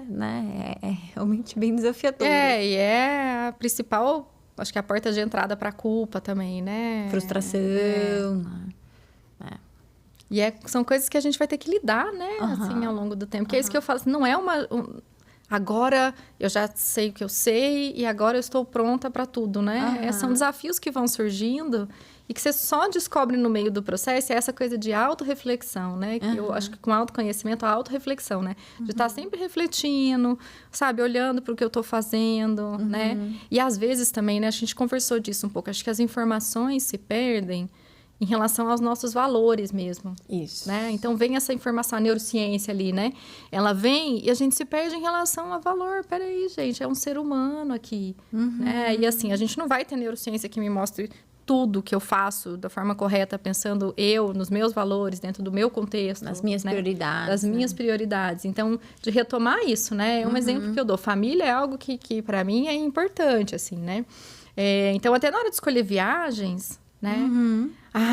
né, é realmente bem desafiador. E é a principal, acho que é a porta de entrada para a culpa também, né? Frustração. E são coisas que a gente vai ter que lidar, né? Assim, ao longo do tempo. Que é isso que eu falo, assim, não é agora eu já sei o que eu sei e agora eu estou pronta para tudo, né? São desafios que vão surgindo e que você só descobre no meio do processo. É essa coisa de autorreflexão, né? Que eu acho que com autoconhecimento, a autorreflexão, né? De estar sempre refletindo, sabe? Olhando para o que eu estou fazendo, né? E às vezes também, né? A gente conversou disso um pouco. Acho que as informações se perdem em relação aos nossos valores mesmo. Isso. Né? Então, vem essa informação, a neurociência ali, né? Ela vem e a gente se perde em relação a valor. Peraí, gente, é um ser humano aqui. Né? E assim, a gente não vai ter neurociência que me mostre tudo que eu faço da forma correta, pensando nos meus valores, dentro do meu contexto. Nas minhas prioridades. Das minhas prioridades. Então, de retomar isso, né? É um exemplo que eu dou. Família é algo que para mim, é importante, assim, né? Então, até na hora de escolher viagens, né?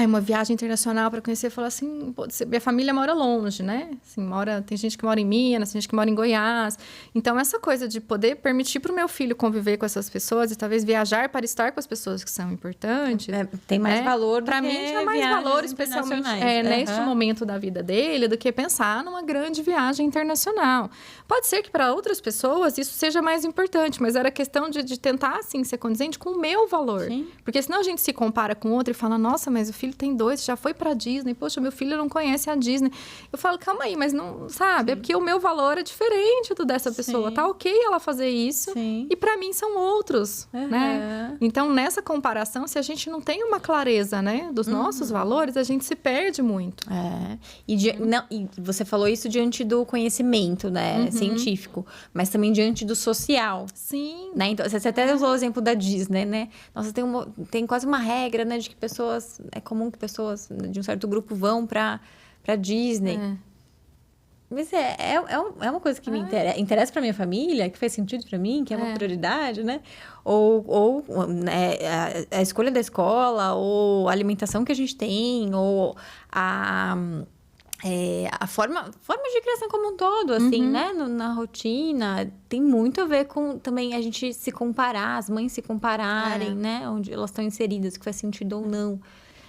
Uma viagem internacional para conhecer, falar assim, minha família mora longe, né? Assim, tem gente que mora em Minas, tem gente que mora em Goiás. Então, essa coisa de poder permitir para o meu filho conviver com essas pessoas e talvez viajar para estar com as pessoas que são importantes. Tem mais valor do para que mim, tinha mais valor, especialmente neste momento da vida dele, do que pensar numa grande viagem internacional. Pode ser que para outras pessoas isso seja mais importante, mas era questão de tentar, assim, ser condizente com o meu valor. Sim. Porque senão a gente se compara com outro e fala, nossa, mas o filho tem 2, já foi pra Disney. Poxa, meu filho não conhece a Disney. Eu falo, calma aí, mas não, sabe? Sim. É porque o meu valor é diferente do dessa pessoa. Sim. Tá ok ela fazer isso. Sim. E pra mim são outros, né? Então, nessa comparação, se a gente não tem uma clareza, né, dos nossos valores, a gente se perde muito. E você falou isso diante do conhecimento, né, científico, mas também diante do social. Sim. Né? Então, você até usou o exemplo da Disney, né? Nossa, tem quase uma regra, né, de que é comum que pessoas de um certo grupo vão para Disney. Mas é uma coisa que me interessa para minha família, que faz sentido para mim, que é uma prioridade, né? Ou a escolha da escola, ou a alimentação que a gente tem, ou a forma de criação como um todo, assim, né? Na rotina, tem muito a ver com também a gente se comparar, as mães se compararem, né? Onde elas estão inseridas, que faz sentido ou não.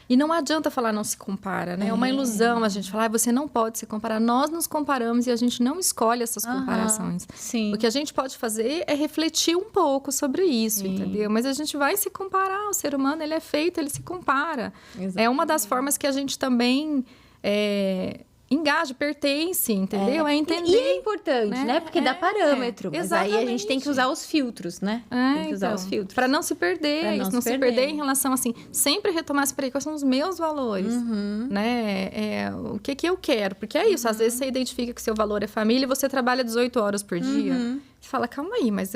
E não adianta falar não se compara, né? É uma ilusão a gente falar, você não pode se comparar. Nós nos comparamos e a gente não escolhe essas comparações. Sim. O que a gente pode fazer é refletir um pouco sobre isso, entendeu? Mas a gente vai se comparar. O ser humano, ele é feito, ele se compara. Exatamente. É uma das formas que a gente também engaja, pertence, entendeu? É entender. E é importante, né? Porque dá parâmetro. Mas aí a gente tem que usar os filtros, né? Tem que usar os filtros. Para não se perder. Não se perder em relação, assim, sempre retomar esse quais são os meus valores, né? O que eu quero. Porque é isso, às vezes você identifica que seu valor é família e você trabalha 18 horas por dia. Você fala, calma aí, mas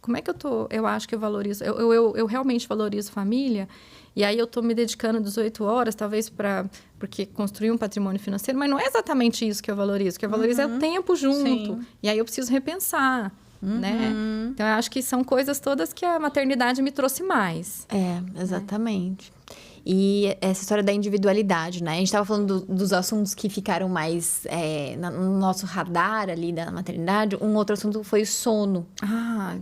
como é que eu acho que eu valorizo? Eu realmente valorizo família? E aí eu estou me dedicando 18 horas, talvez porque construir um patrimônio financeiro, mas não é exatamente isso que eu valorizo. O que eu valorizo é o tempo junto. Sim. E aí eu preciso repensar, né? Então, eu acho que são coisas todas que a maternidade me trouxe mais. Exatamente. E essa história da individualidade, né? A gente estava falando dos assuntos que ficaram mais no nosso radar ali da maternidade. Um outro assunto foi o sono.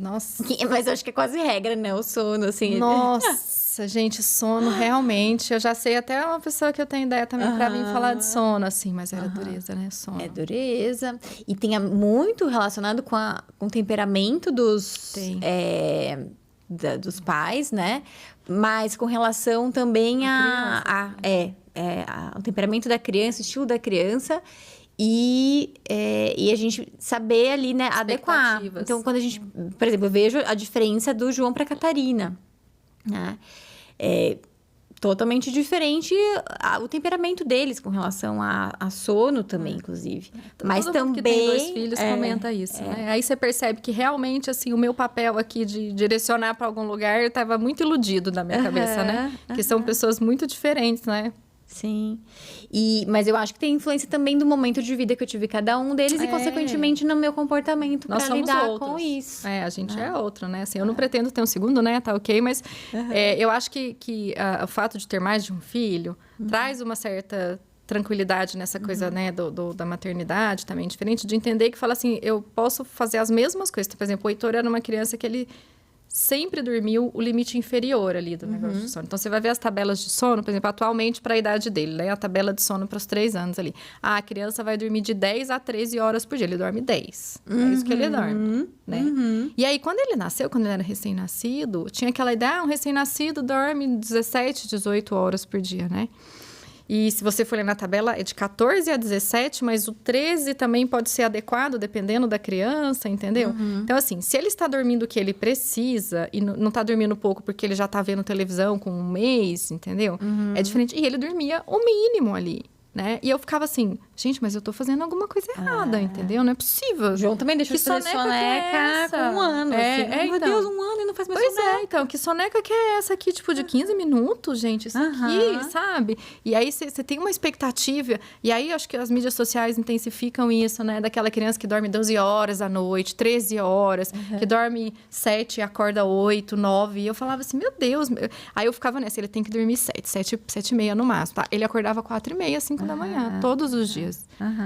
Nossa. Mas eu acho que é quase regra, né? O sono, assim. Nossa, gente, sono, realmente. Eu já sei até uma pessoa que eu tenho ideia também para mim falar de sono, assim. Mas era dureza, né? Sono. É dureza. E tem muito relacionado com o temperamento dos pais, né? Mas com relação também ao temperamento da criança, o estilo da criança e a gente saber ali, né, adequar. Então, quando a gente, por exemplo, eu vejo a diferença do João para a Catarina, né? Totalmente diferente o temperamento deles com relação a sono também, inclusive. Mas todo também mundo que tem 2 filhos comenta isso, né? Aí você percebe que realmente, assim, o meu papel aqui de direcionar para algum lugar estava muito iludido na minha cabeça, né? Porque são pessoas muito diferentes, né? Sim. Mas eu acho que tem influência também do momento de vida que eu tive cada um deles e, consequentemente, no meu comportamento para lidar com isso. A gente é outro, né? Assim, eu não pretendo ter um segundo, né? Tá ok, mas eu acho que o fato de ter mais de um filho traz uma certa tranquilidade nessa coisa, né, da maternidade também, diferente de entender que fala assim, eu posso fazer as mesmas coisas. Por exemplo, o Heitor era uma criança que ele sempre dormiu o limite inferior ali do negócio de sono. Então, você vai ver as tabelas de sono, por exemplo, atualmente para a idade dele, né? A tabela de sono para os 3 anos ali. A criança vai dormir de 10 a 13 horas por dia. Ele dorme 10. É isso que ele dorme, né? E aí, quando ele nasceu, quando ele era recém-nascido, tinha aquela ideia, um recém-nascido dorme 17, 18 horas por dia, né? E se você for ler na tabela, é de 14 a 17, mas o 13 também pode ser adequado, dependendo da criança, entendeu? Então, assim, se ele está dormindo o que ele precisa e não está dormindo pouco porque ele já está vendo televisão com 1 mês, entendeu? É diferente. E ele dormia o mínimo ali, né? E eu ficava assim, gente, mas eu tô fazendo alguma coisa errada, entendeu? Não é possível. O João também deixou de fazer soneca com 1 ano. Meu então. Deus, 1 ano e não faz mais soneca. Pois então, que soneca que é essa aqui, tipo, de 15 minutos, gente? Isso aqui, sabe? E aí, você tem uma expectativa. E aí, acho que as mídias sociais intensificam isso, né? Daquela criança que dorme 12 horas à noite, 13 horas, que dorme 7 e acorda 8, 9. E eu falava assim, meu Deus. Aí eu ficava nessa, ele tem que dormir 7 e meia no máximo, tá? Ele acordava 4 e meia, 5 da manhã, todos os dias.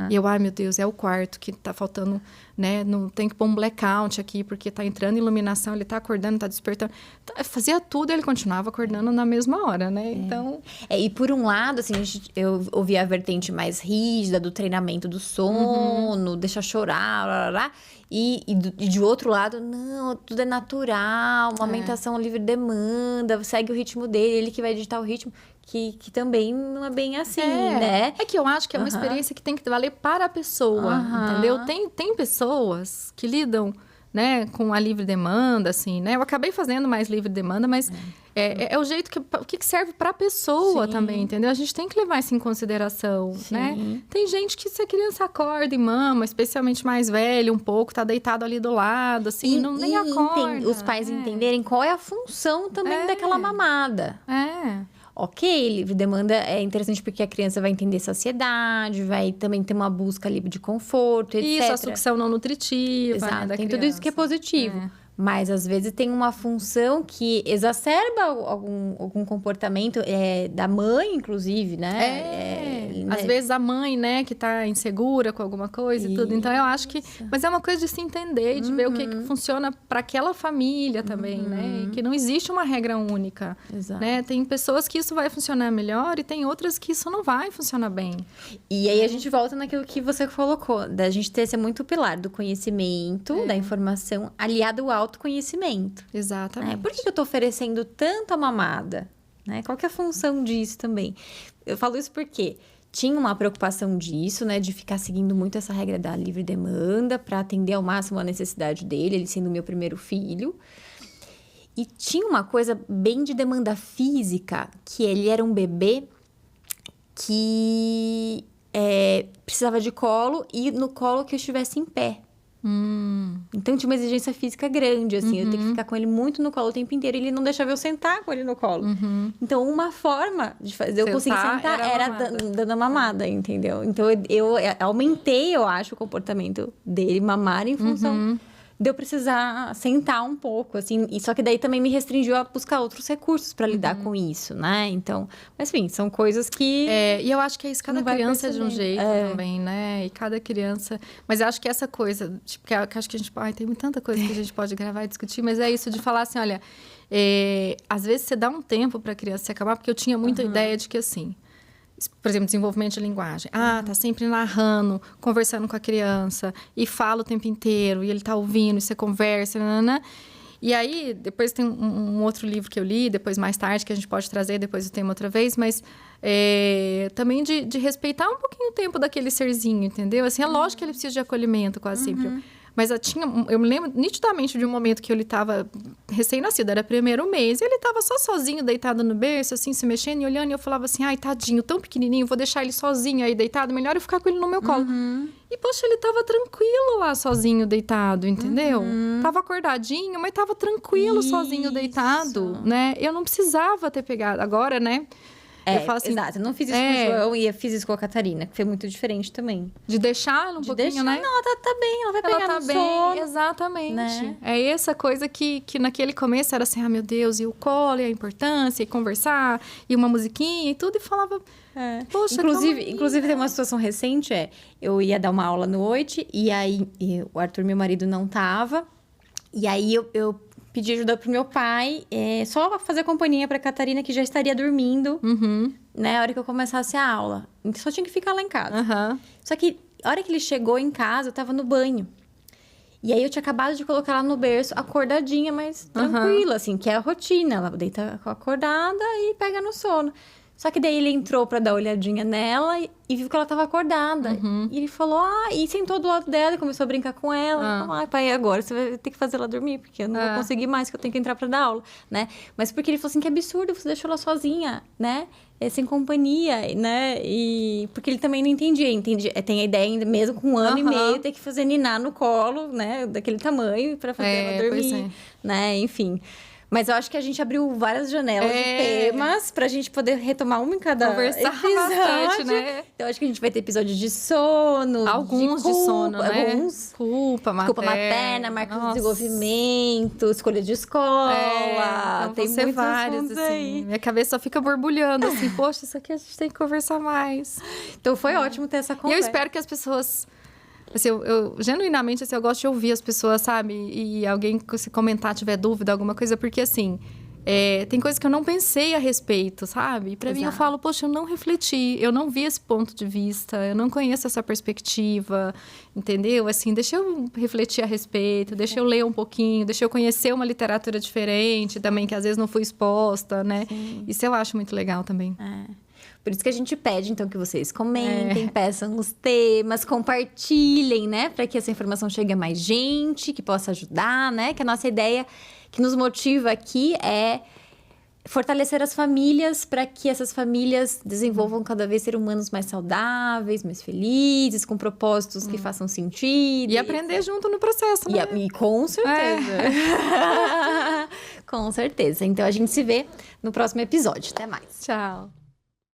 E eu, ai, meu Deus, é o quarto que tá faltando, né? Não tem que pôr um blackout aqui, porque tá entrando iluminação, ele tá acordando, tá despertando. Então, fazia tudo, ele continuava acordando na mesma hora, né? Então... e por um lado, assim, eu ouvi a vertente mais rígida do treinamento do sono, deixa chorar, blá, blá, blá. E de outro lado, não, tudo é natural, uma amamentação livre demanda, segue o ritmo dele, ele que vai digitar o ritmo, que também não é bem assim, né? É que eu acho que é uma experiência que tem que valer para a pessoa, entendeu? Tem pessoas que lidam, né, com a livre demanda, assim, né? Eu acabei fazendo mais livre demanda, mas é o jeito que serve para a pessoa também, entendeu? A gente tem que levar isso em consideração, né? Tem gente que se a criança acorda e mama, especialmente mais velho um pouco, tá deitado ali do lado, assim, nem acorda. Os pais entenderem qual é a função também daquela mamada. Ok, livre demanda é interessante porque a criança vai entender saciedade, vai também ter uma busca livre de conforto, etc. Isso, a sucção não nutritiva, exato, né, da tem criança. tudo isso que é positivo. Mas, às vezes, tem uma função que exacerba algum comportamento da mãe, inclusive, né? Às vezes, a mãe, né, que tá insegura com alguma coisa e tudo. Então, eu acho que... Mas é uma coisa de se entender e de ver o que funciona para aquela família também, né? E que não existe uma regra única, né? Tem pessoas que isso vai funcionar melhor e tem outras que isso não vai funcionar bem. E aí, a gente volta naquilo que você colocou, da gente ter esse muito pilar do conhecimento, da informação, aliado ao autoconhecimento. Exatamente. Por que eu tô oferecendo tanto a mamada? Né? Qual que é a função disso também? Eu falo isso porque tinha uma preocupação disso, né? De ficar seguindo muito essa regra da livre demanda para atender ao máximo a necessidade dele, ele sendo meu primeiro filho. E tinha uma coisa bem de demanda física, que ele era um bebê que precisava de colo e no colo que eu estivesse em pé. Então, tinha uma exigência física grande, assim. Eu tenho que ficar com ele muito no colo o tempo inteiro. E ele não deixava eu sentar com ele no colo. Então, uma forma de fazer eu conseguir sentar era dando a mamada, entendeu? Então, eu aumentei, eu acho, o comportamento dele mamar em função de eu precisar sentar um pouco, assim. E só que daí também me restringiu a buscar outros recursos para lidar com isso, né? Então, mas enfim, são coisas que... e eu acho que é isso, cada criança é de um jeito também, né? E cada criança... Mas eu acho que essa coisa, tipo, que acho que a gente... tem tanta coisa que a gente pode gravar e discutir, mas é isso de falar assim, olha... às vezes você dá um tempo para a criança se acalmar, porque eu tinha muita ideia de que, assim... Por exemplo, desenvolvimento de linguagem. Tá sempre narrando, conversando com a criança. E fala o tempo inteiro. E ele tá ouvindo, e você conversa, nanana. E aí, depois tem um outro livro que eu li, depois mais tarde, que a gente pode trazer depois o tema outra vez. Mas também de respeitar um pouquinho o tempo daquele serzinho, entendeu? Assim, é lógico que ele precisa de acolhimento quase sempre. Mas eu me lembro nitidamente de um momento que ele estava recém-nascido, era 1º mês, e ele estava só sozinho, deitado no berço, assim, se mexendo e olhando, e eu falava assim, ai, tadinho, tão pequenininho, vou deixar ele sozinho aí deitado, melhor eu ficar com ele no meu colo. E, poxa, ele estava tranquilo lá, sozinho, deitado, entendeu? Tava acordadinho, mas estava tranquilo, sozinho, deitado, né? Eu não precisava ter pegado. Agora, né? É, eu falo assim, exato. Eu não fiz isso com o João e eu fiz isso com a Catarina, que foi muito diferente também. de deixar ela um pouquinho, Deixa, né? não, ela tá bem, ela vai pegar Ela tá no bem, sono. exatamente. né? É essa coisa que naquele começo era assim, ah, meu Deus, e o colo, e a importância, e conversar, e uma musiquinha e tudo, e falava, poxa, Inclusive, tem uma situação recente, eu ia dar uma aula à noite, e aí o Arthur, meu marido, não tava. E aí eu pedi ajuda pro meu pai, só fazer companhia pra Catarina, que já estaria dormindo, né? A hora que eu começasse a aula. Só tinha que ficar lá em casa. Aham. Só que a hora que ele chegou em casa, eu tava no banho. E aí eu tinha acabado de colocar ela no berço, acordadinha, mas tranquila, assim, que é a rotina. Ela deita acordada e pega no sono. Só que daí ele entrou pra dar uma olhadinha nela e viu que ela tava acordada. E ele falou, e sentou do lado dela e começou a brincar com ela. Falou, pai, agora você vai ter que fazer ela dormir, porque eu não vou conseguir mais, que eu tenho que entrar pra dar aula, né? Mas porque ele falou assim, que absurdo, você deixou ela sozinha, né? Sem companhia, né? E porque ele também não entendia. Tem a ideia ainda, mesmo com 1 ano e meio, ter que fazer ninar no colo, né? Daquele tamanho, pra fazer ela dormir, né? Enfim. Mas eu acho que a gente abriu várias janelas de temas pra gente poder retomar uma em cada Conversar episódio. bastante, né? Então, eu acho que a gente vai ter episódio de sono, Alguns de sono, né? Alguns. Culpa materna, Marca de desenvolvimento, escolha de escola. Então tem vão ser muitos vários, assuntos assim. aí. Minha cabeça só fica borbulhando, assim. Poxa, isso aqui a gente tem que conversar mais. Então, foi ótimo ter essa E conversa. eu espero que as pessoas... Assim, eu genuinamente, assim, eu gosto de ouvir as pessoas, sabe? E alguém, se comentar, tiver dúvida, alguma coisa. Porque, assim, tem coisas que eu não pensei a respeito, sabe? Pra mim, eu falo, poxa, eu não refleti. Eu não vi esse ponto de vista. Eu não conheço essa perspectiva, entendeu? Assim, deixa eu refletir a respeito. Deixa eu ler um pouquinho. Deixa eu conhecer uma literatura diferente também, que às vezes não foi exposta, né? Sim. Isso eu acho muito legal também. Por isso que a gente pede, então, que vocês comentem, peçam os temas, compartilhem, né? Para que essa informação chegue a mais gente, que possa ajudar, né? Que a nossa ideia, que nos motiva aqui é fortalecer as famílias para que essas famílias desenvolvam cada vez seres humanos mais saudáveis, mais felizes, com propósitos que façam sentido. E aprender junto no processo, né? E com certeza. Com certeza. Então, a gente se vê no próximo episódio. Até mais. Tchau.